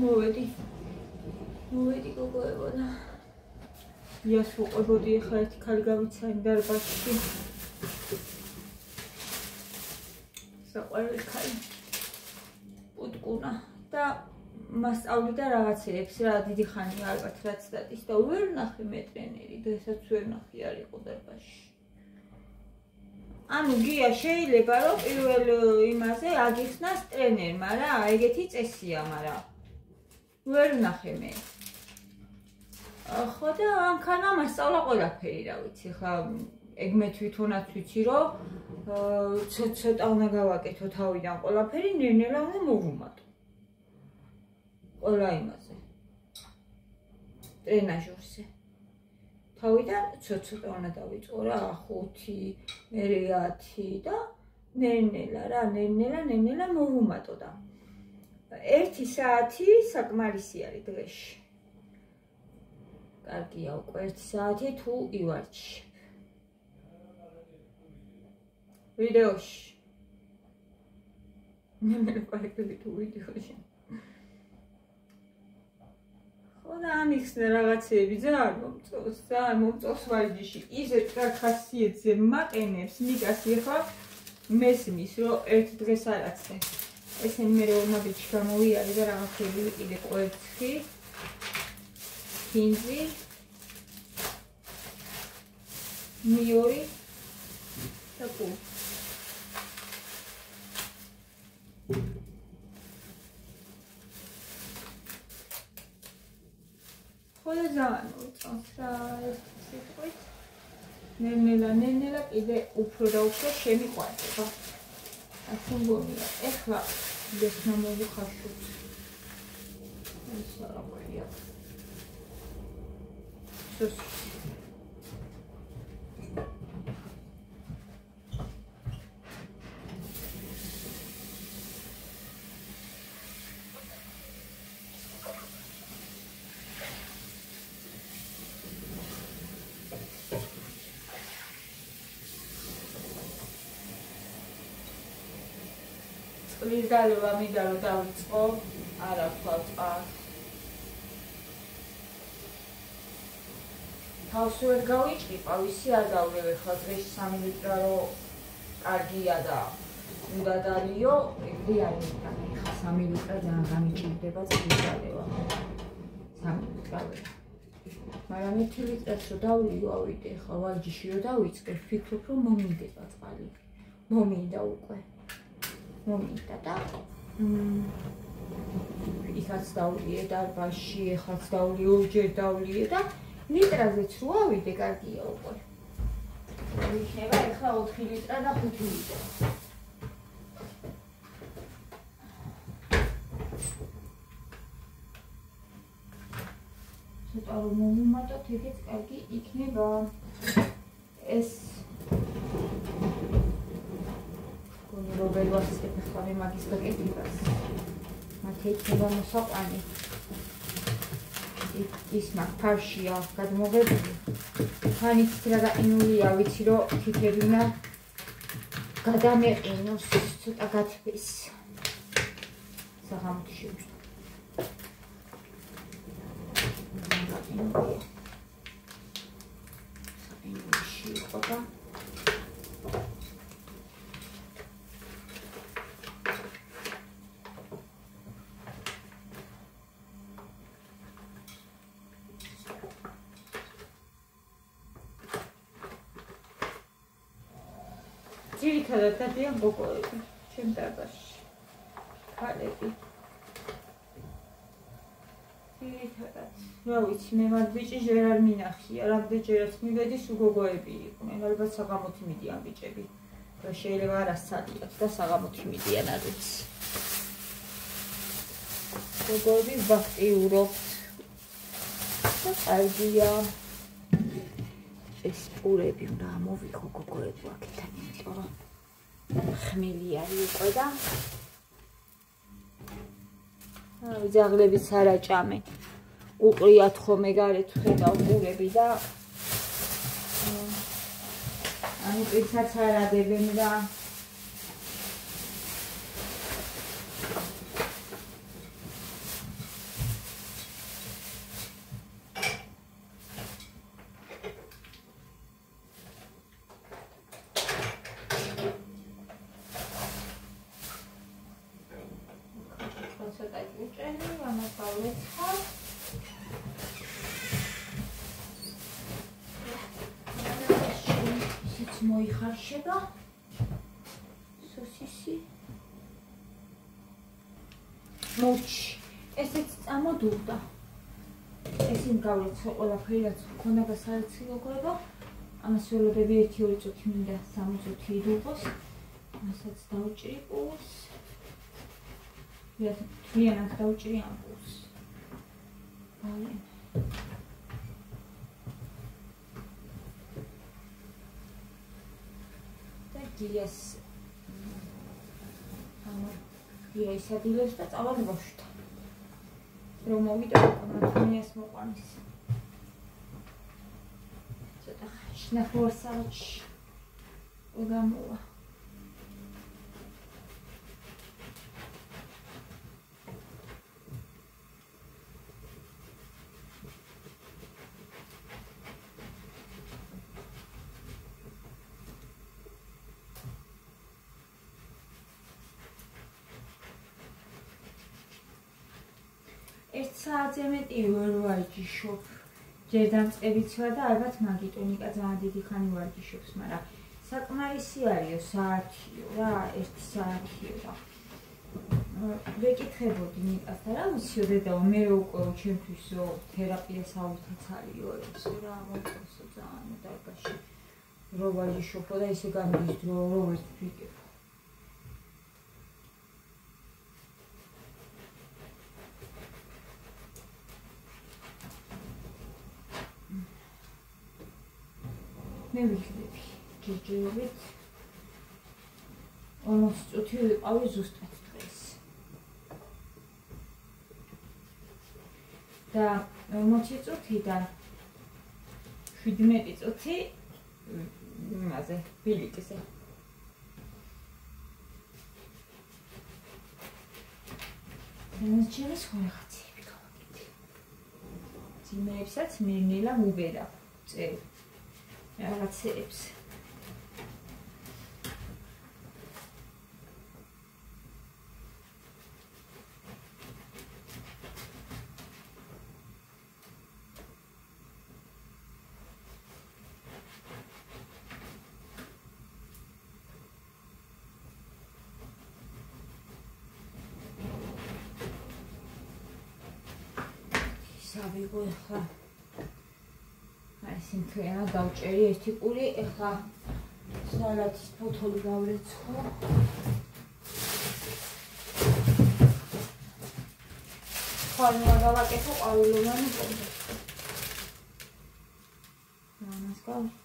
მოვედი გოგოებონა. იას ვუყვებოდი ახლა ერთი ქალი გავიცანი დარბაზში. საყვარელი ქალი. უტკუნა და მასწავლიდა რაღაცეებს რა დიდი ხანია ალბათ რაც დატის და ვერ ნახე მე ტრენერი და ესაც ვერ ნახე არ იყო დარბაზში. ანუ გია შეიძლება რომ პირველ იმაზე აგიხსნას ტრენერმა რა ეგეთი წესია მაგრამ ვერ ნახე მე. ხო და ამქანა მასწავლა ყველაფერი რა ვიცი ხა ეგ მე თვითონაც ვიცი რომ ცოტა უნდა გავაკეთო თავიდან ყველაფერი ნელ-ნელა უნდა მოვუმატო. ყველა იმაზე. ტრენაჟორზე. თავიდან ცოტა უნდა დავიწყო რა 5, მერე 10 და ნელ-ნელა რა ნელ-ნელა მოვუმატო და 1 საათი საკმარისი არის დღეში. კარგია უკვე 1 საათი თუ ივარჩი. ვიდეოში. მე პარკები თუ ვიდეოში. ხო და ამიხსნე რაღაცეები ძალიან მომწონს ვარჯიში. ისეთ რა ხასიათზე მაყენებს ნიკასი ახლა მესმის რომ ერთ დღეს არაცე. ესენი მე რომაბიჩი გამოვიარე და რაღაცეები ვიყიდე კვერცხი. ფინზი. მიორი და კუ. ხოლე ძალიან მოწონს რა ეს სიტყვით. ნელ-ნელა კიდე უფრო და უფრო შემიყვარდება. ასე მგონია. ეხლა დესნა მოვიხარშოთ. ეს არაფერია. წყლის დალევა მინდა რომ დავიწყო, არა ვთვალ წყალს. თავს ვერ გავიჭრიყავ, ისი არ დავლევ ახლა დღეში 3 ლიტრა რომ კარგია და უნდა დალიო, ეგრე არ მიტანი. ხა 3 ლიტრა ძალიან გამიჭირდება წყლის დალევა. 3 ლიტრა. მაგრამ 1 ლიტრაც რომ დავლიო, ავიდე ხა ვარჯიში რომ დავიწყე, ვფიქრობ რომ მომინდება წყალი. მომინდა უკვე. მომინდა და იქაც დავლიე დარბაზში, ეხაც დავლიე, ორჯერ დავლიე და ლიტრაზეც რო ავიდე, კარგია უკვე. იქნება ეხლა 4 ლიტრა და 5 ლიტრა. ცოტა რომ მომუმატოთ, ეგეც კარგი იქნება. ეს რობერტ ვასკეთ ახლა მე მაგის გაკეთებას. მათი იქნება მოსაყვანი. ის მაგ ფარშია გადმოღებული. ხანით რა გაყინულია, ვიცი რომ თითები უნდა გადამეყინოს, ცოტა გათბეს. საღამოთი შევჭრა. საინუში იყო და ძირითადად დადიან გოგოები ჩემ დარბაზში. ქალები. ძირითადად. რა ვიცი, მე მათ ბიჭი ჯერ არ მინახია, რამდენჯერაც მივედი, სულ გოგოები იყვნენ. ალბათ საღამოთი მიდიან ბიჭები. და შეიძლება არასწადი აქვს და საღამოთი მიდიან, არ ვიცი. გოგოები ვაქტიურობთ. და კარგია. ეს პურები უნდა ამოვიღო გოგოებო აქეთან, იმიტომ რომ ხმელი არის უკვე და ძაღლებიც არ აჭამენ. უყრიათ ხოლმე გარეთ ხედავ პურები და ანუ პირსაც არ ადებენ და ცოტა ჭუჭელი, ამას გავეცხავ. ისიც მოიხარშება. სოსისი. მოჩი. ესეც წამოდურდა. ესინ გავეცხო ყველაფერი, რაც მქონდა გასარეცილებლება. ამას ველოდები 1-2 წუთი მინდა 3 წუთი იდურღოს. მასაც დავჭრიპოს. თლიანად დავჭრი ამ პულს. და გიას გია ისადილებს და წავალ ბავშვთან. რომ მოვიდა კონტროლიას მოყვანის. ცოტა შნახორსავჩ უგამოვა. საათზე მეტი ვერ ვარჯიშობ. ჯერ დამწყებიცვა და ალბათ მაგიტონიკა ძალიან დიდი ხანი ვარჯიშობს, მაგრამ საკმარისი არისო საათიო რა, 1 საათიო და ვეკითხებოდი ნიკასთან, რა ვიციო დედაო, მე უკვე ჩემთვისო თერაპია საერთოდ არისო, რა მომწონსო ძალიან დარბაში. რო ვარჯიშობო და ისე გამიდის დრო, რო ვერ ვიკეთებ. მე ვიხდები ჯერჯერობით 40 წუთი ვიყავი ზუსტად დღეს და 40 წუთიდან 17 წუთი იმაზე ბილიკზე ჩემს ხორხაციები გავაკეთე ძიმეებსაც მერნელა მუბერა წერ რაღაცებს სავიღო ახლა სინთლიანად დავჭერი ერთი პური, ახლა სალატის ფოთოლი გავრეცხო. ხალხმა გავაკეთო ყვავილოვანი პომპე. ამას გავვრეცხო.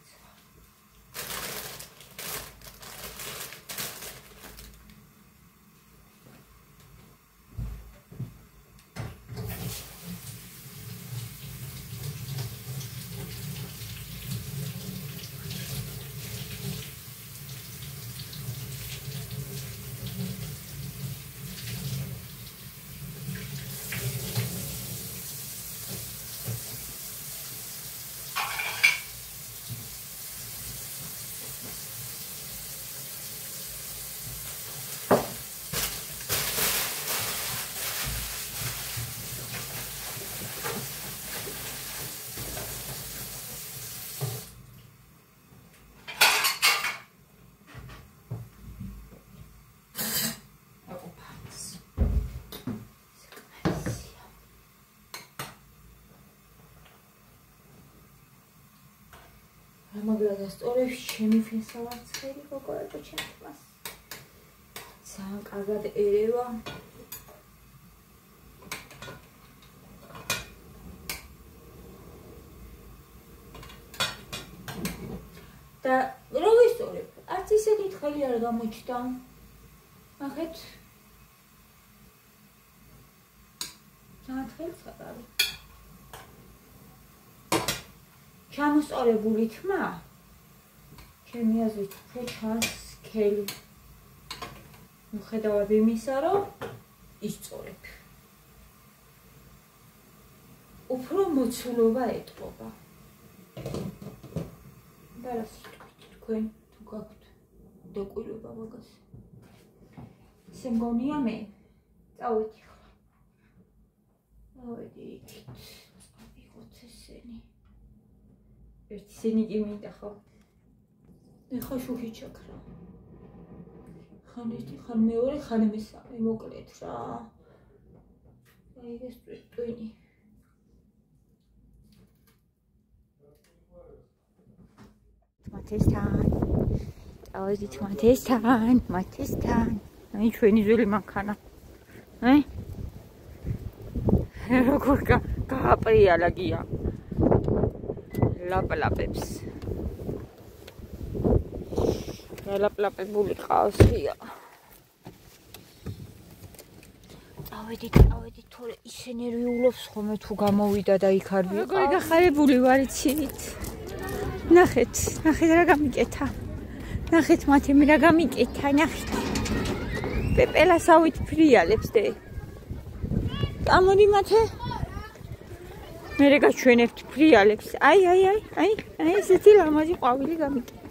მაგრამ დასწორებში ჩემი ფესავარცხელი გოგოებო ჩემს. ძალიან კარგად ერევა. და რო ვისწორებ, არც ისეთი თხელი არ გამოჩნდა. ნახეთ. ძალიან თხელს აკარი. ჩამოსწორებული თმა ჩემი აზრით უფრო ჩანს სქელი. მიუხედავად იმისა, რომ ისწორებ. უფრო მოცულობა ეტყობა. და რა სიტყვით თქვენ თუ გაქვთ დაკույლება მაგას. ისე მგონია მე წავედი ხლა. ავედი იქით. წავიღოთ ესენი. ერთი სენიკი მინდა ხო? ეხა შუქი ჩაქრა. ხან ერთი, ხან მეორე, ხან მესამე მოკლედ რა. აი ეს ტვინი. მათესთან. აი ჩვენი ძველი მანქანა. აი როგორ გააპრიალა გია. ლაპლაპებს. ლაპლაპებული ყავს გია. წავედით, თორე ისე ნერვიულობს ხოლმე თუ გამოვიდა და იქ არ ვიყავ. როგორი გახარებული ვარ იცით? ნახეთ რა გამიკეთა. ნახეთ მათემ რა გამიკეთა, ნახეთ. პეპელასავით ფრიალებს დე. ამოდი მათე. მე გაჩვენებთ ფრიალებს. აი ესეთი ლამაზი ყვავილი გამიკეთა.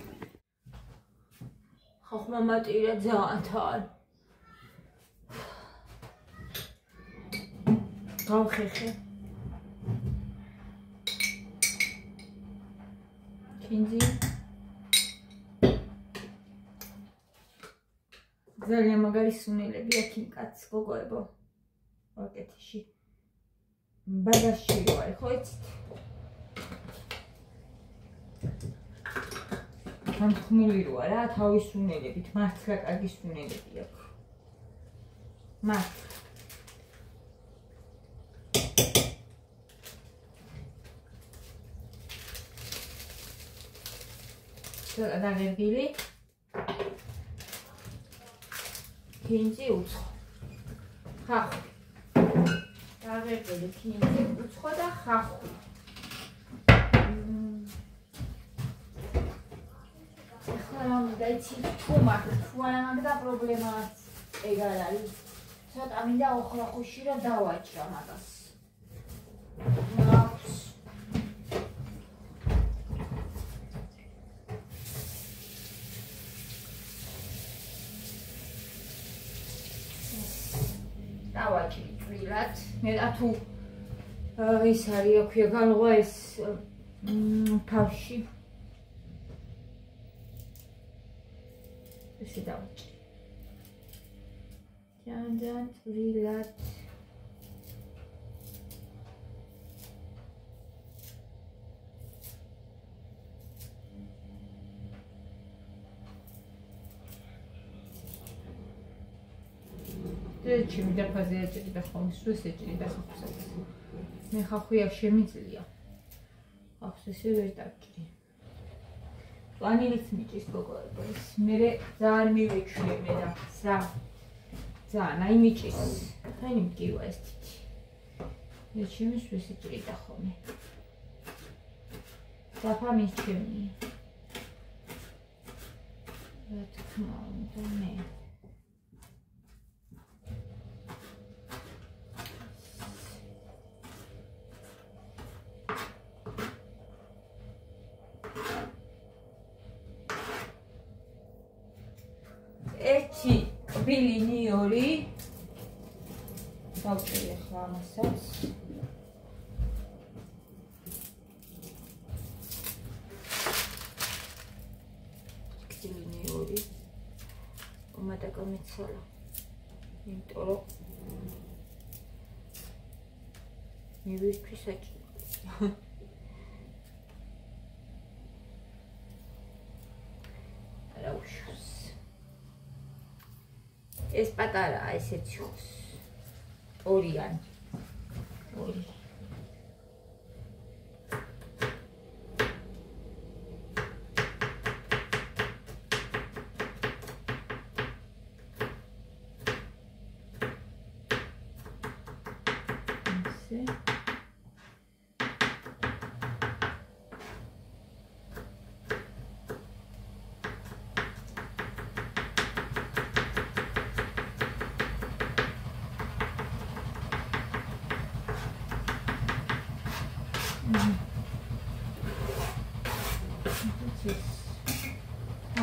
ხახმა მატირა ძალიან. გავხეხე. კინძი. ძალიან მაგარი სუნელები აქ იმ კაცს გოგოებო. ვაკეთიში. ბადაში ვარ, ხო იცით? ხმული როა რა, თავის სუნელებით, მართლა კარგი სუნელები აქვს. მართლა. დაგებილი. კინძი უცხო. ხახვი. დაგებილი კინძი უცხო და ხახვი. ახლა დაიცი თუ არა მაგდა პრობლემაა ეგ არ არის. ცოტა მინდა ოხრახუში რა დავაჭრა მაგას. დავაჭრი წვილად. მე და თუ ის არის აქვია განღვა ეს თავში. ესე დავაჭრი. ძალიან წვილად. ჩემი დაფაზე ეჭრი და ხომ სუს ეჭრი და ხახუსაც. მე ხახუი აქ შემიძლია. ხახს ესე ვერ დავჭრი. პლანილიც მიჭის გოგოებო ის. მე ძალიან მივეჩვიე მე და ძალიან აი მიჭის. ხანი მკივა ეს თითი. მე ჩემი სუს ეჭრი და ხომე. დაფა მიჩემი. რა თქმა უნდა მე ერთი კბილინი ორი დავჭერი ახლა ამასაც კბილინი ორი უმეტა გამიცალა იმიტომ რომ მივირთვის აჭირა არა უშავს ეს პატარაა ესეც ხოს ორიანი ორი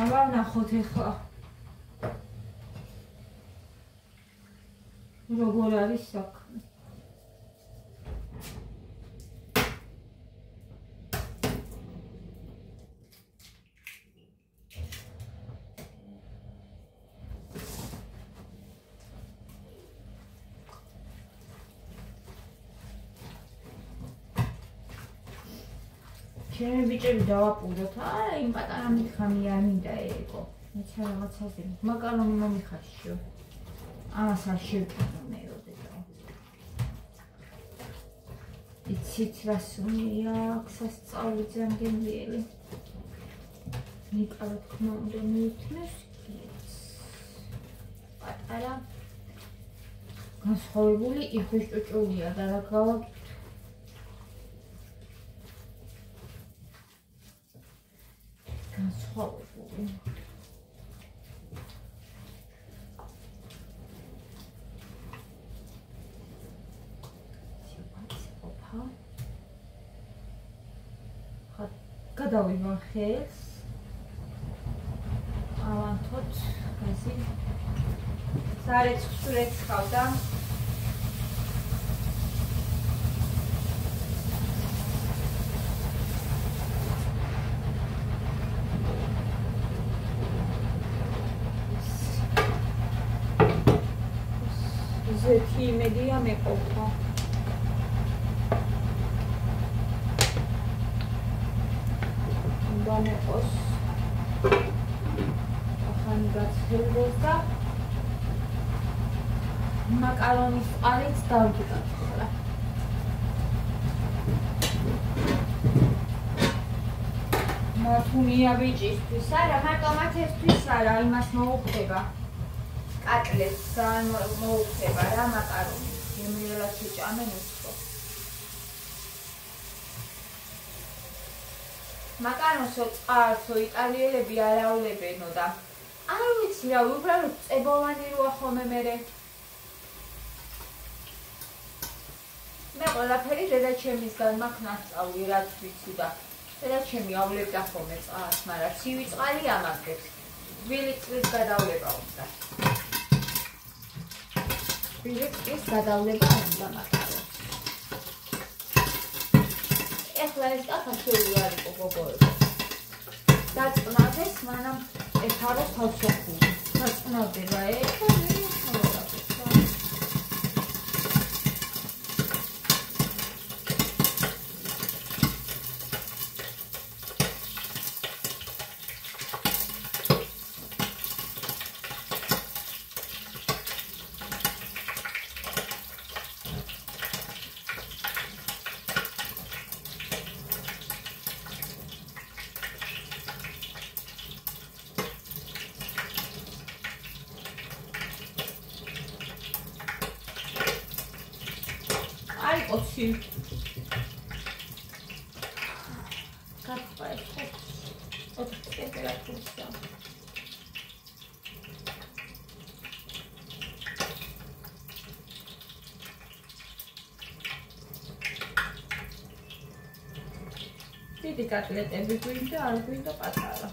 აბა ნახოთ ახლა როგორ არის საქმე ჩემი ბიჭები დავაპუროთ. არა, იმ პატარა მითხამი არ მინდა ერგო. მეც რაღაცაზე მაკარონი მომიხარშიო. ამას არ შევკიდო როდესაც. იცით რა სუნია აქვს სასწაული ძანგენიელი. ნიკა რა თქმა უნდა მიუთმეს კიც. პატარა განსხვავებული იხვის ჭუჭულია და რა გავაკეთო. განსხვავებული. გადავივარ ხელს. ავანთოთ გასი. სარეცხს რეცხავდა. ზეთი იმედია მეყოფა. მეკოს ახალი გაცილდეს და მაკარონის წყალიც დავგიკაცხრა. მართუნია ბიჭისთვის არა, მარტო მათთვის არა, იმას მოუხდება. კატლეტს მოუხდება რა მაკარონი. გემრიელად შეჭამენ უსწო. მაკარონსო წყალსო იტალიელები არაულებენო და არ ვიცი რა უბრალოდ წებოვანი როა ხოლმე მერე. მე ყველაფერი დედაჩემისგან მაქვს ნასწავლი რაც ვიცი და დედაჩემი ავლებდა ხოლმე წყალს, მაგრამ ცივი წყალი ამაგებს. თბილი წყლის გადავლება უნდა. თბილი წყლის გადავლება უნდა მაკარონს. ეხლა ეს კაფეში არ იყო გოგოები. დაწნავდეს, მანამ ეხარო თავსახური. დაწნავდე რა ეხლა ოცი კაფე ოთხ ტემპერატურისა დიდი კატლეტები გვინდა არ გვინდა პატარა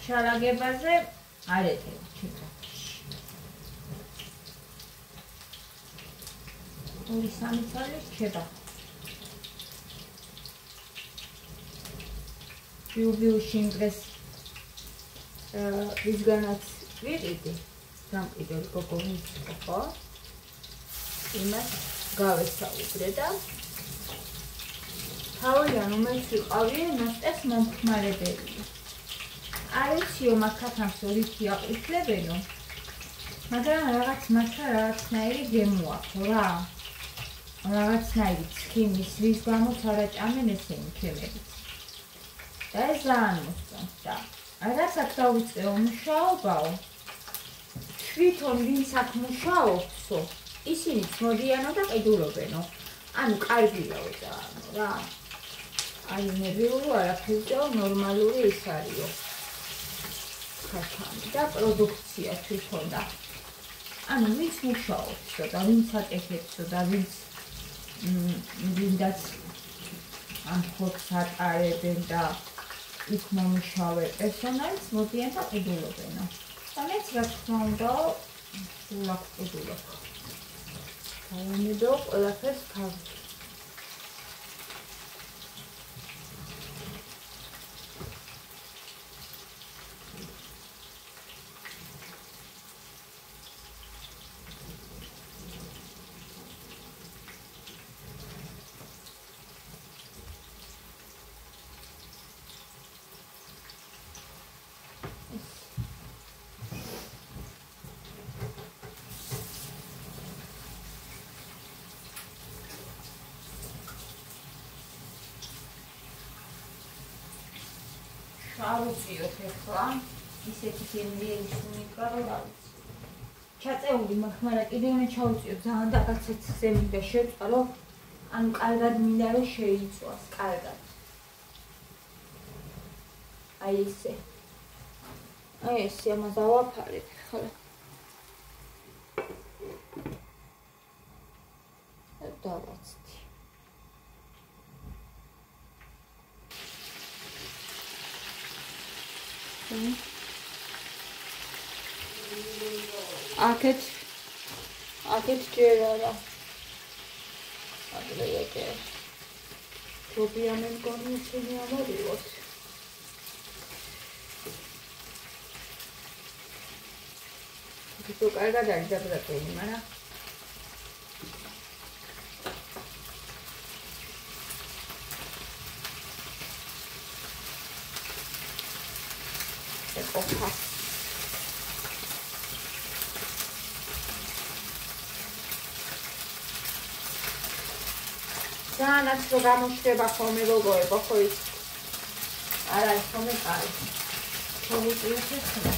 შალაგებაზე არ ეტევ ჩიკაში. ორი სამი წელი რჩება. ბიუბიუში იმ დღეს ვისგანაც ვიყიდი, დამყიდველი გოგონის იყო. იმას გავესაუბრე და თავიდან უმეც ვიყავი ნოსტეს მომხმარებელი. არიციო მაქათამსო რითი აყრიფლებენო, მაგრამ რაღაც მათთან რაღაცნაირი გემოაქვთ რა. რაღაცნაირი ცხიმის, რის გამოც არ აჭამენ ესენი ქემებით. და ეს ძალიან მოსწონს და რაც აქ დავიწყეო მუშაობაო, თვითონ ვინც აქ მუშაობსო, ისინიც მოდიანო და ყიდულობენო. ანუ კარგიაო და რა. აი ნერვიულო არაფერია, ნორმალური ის არისო. ხათანი და პროდუქცია თვითონ და ანუ ვინც მუშაობს და ვინც აკეთებს და ვინდაც ამ ხორცს ატარებენ და იქ მომუშავე პერსონალს მოდიან და ყიდულობენო. და მეც რა თქმა უნდა სულად ყიდულობ. დავამედო ყველაფერს თავი. ავუწიოთ ახლა ისეთი გემრიელი სუნიკა რომ ავუწი. ჩაწეული მაქვს, მაგრამ კიდევ მე ჩავუწიოთ ძალიან დაკაცეთ ზემდე შეწყა რომ ანუ კარგად მინდა რომ შეიცვას, კარგად. აი ესე. აი ესე ამას დავაფარებ ახლა. დავაცდი. აქეთ ჯერ არა. ადრე ეკე. თობია მე მგონი ისინი ამოვიღოთ. თვითონ კარგად არის დაბრატული, მაგრამ ყოფა. ძალიან რო გამოჩდება ხოლმე როგორ ხო ის არა ის ხოლმე კარგი. შევუწიოთ ახლა.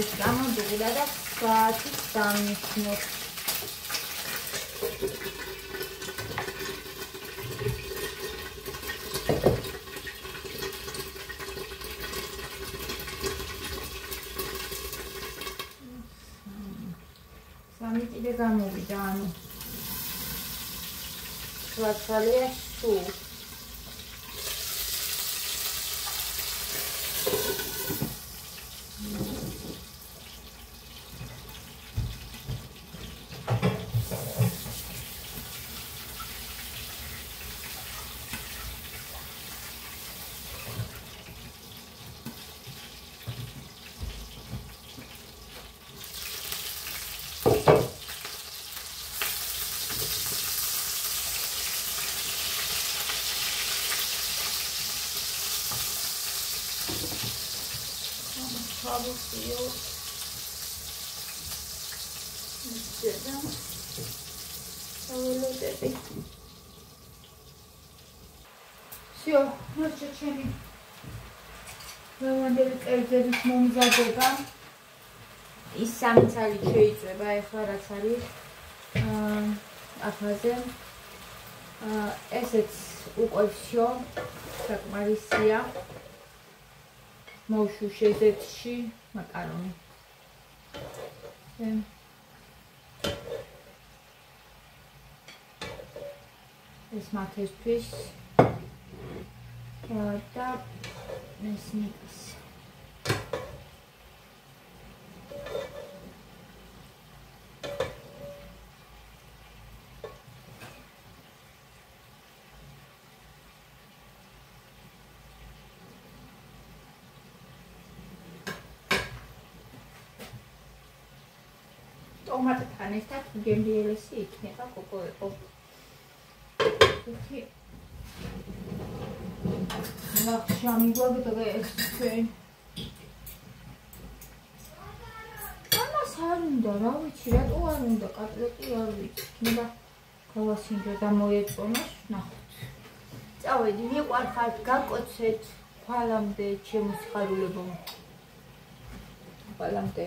ეს გამოდუღდა და საათის დამიხნოთ. სამი გამოვიდა, ანუ სვაცალია სულ. Всё, ну чечени. Ლევანდელი კერძების მომზადება. ის სამი ცალი შეიწვება ახლა რაც არის აფაზე. ესეც უკვე всё საკმარისია. მოვშუ შეზეთში მაკარონი. ეს მათესთვის და მესმის. ტომატთან ერთად გემრიელესი იქნება კოკოეპო. Окей. ნახშამი გვაგდრეს ჩვენ. ამას არ უნდა, რა ვიცი, რატო არ უნდა, კატლეტი არ ვიცი. იქნება გავასინჯო და მოეწონოს, ნახოთ. წავედი, მიყვარხართ, გაკოცეთ, ხვალამდე ჩემო სიხარულებო. ხვალამდე.